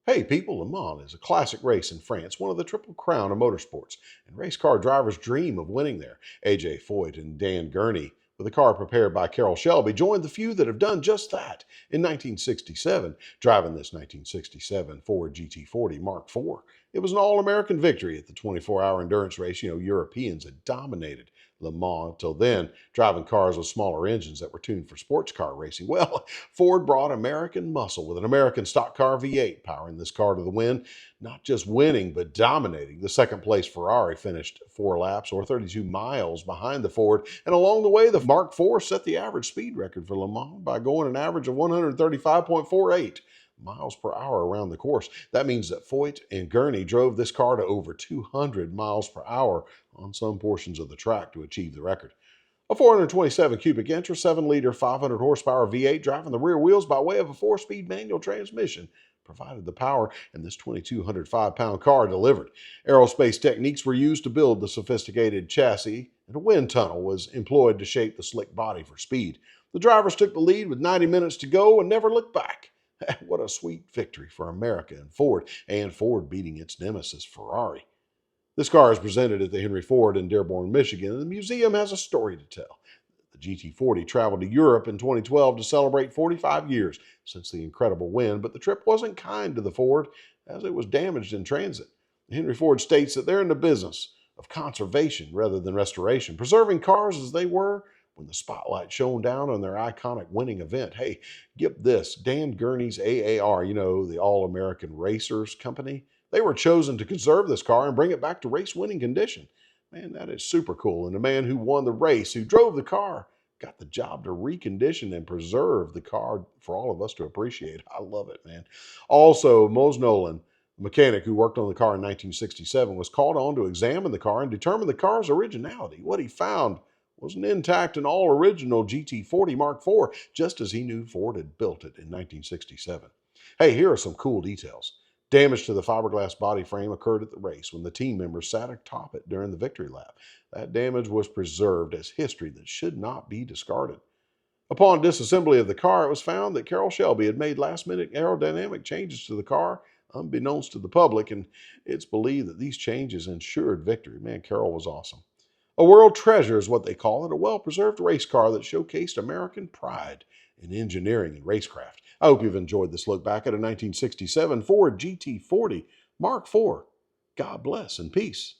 Hey people, Le Mans is a classic race in France, one of the Triple Crown of motorsports, and race car drivers dream of winning there. AJ Foyt and Dan Gurney, with a car prepared by Carroll Shelby, joined the few that have done just that in 1967, driving this 1967 Ford GT40 Mark IV. It was an all-American victory at the 24-hour endurance race. Europeans had dominated Le Mans until then, driving cars with smaller engines that were tuned for sports car racing. Well, Ford brought American muscle with an American stock car V8 powering this car to the win, not just winning, but dominating. The second place Ferrari finished 4 laps or 32 miles behind the Ford. And along the way, the Mark IV set the average speed record for Le Mans by going an average of 135.48 miles per hour around the course. That means that Foyt and Gurney drove this car to over 200 miles per hour on some portions of the track to achieve the record. A 427 cubic inch or 7-liter, 500 horsepower V8 driving the rear wheels by way of a 4-speed manual transmission provided the power, and this 2,205-pound car delivered. Aerospace techniques were used to build the sophisticated chassis, and a wind tunnel was employed to shape the slick body for speed. The drivers took the lead with 90 minutes to go and never looked back. What a sweet victory for America and Ford beating its nemesis, Ferrari. This car is presented at the Henry Ford in Dearborn, Michigan, and the museum has a story to tell. The GT40 traveled to Europe in 2012 to celebrate 45 years since the incredible win, but the trip wasn't kind to the Ford as it was damaged in transit. Henry Ford states that they're in the business of conservation rather than restoration, preserving cars as they were when the spotlight shone down on their iconic winning event. Hey, get this, Dan Gurney's AAR, the All-American Racers Company, they were chosen to conserve this car and bring it back to race-winning condition. Man, that is super cool. And the man who won the race, who drove the car, got the job to recondition and preserve the car for all of us to appreciate. I love it, man. Also, Mose Nolan, a mechanic who worked on the car in 1967, was called on to examine the car and determine the car's originality. What he found was an intact and all-original GT40 Mark IV, just as he knew Ford had built it in 1967. Hey, here are some cool details. Damage to the fiberglass body frame occurred at the race when the team members sat atop it during the victory lap. That damage was preserved as history that should not be discarded. Upon disassembly of the car, it was found that Carroll Shelby had made last-minute aerodynamic changes to the car, unbeknownst to the public, and it's believed that these changes ensured victory. Man, Carroll was awesome. A world treasure is what they call it, a well-preserved race car that showcased American pride in engineering and racecraft. I hope you've enjoyed this look back at a 1967 Ford GT40 Mark IV. God bless and peace.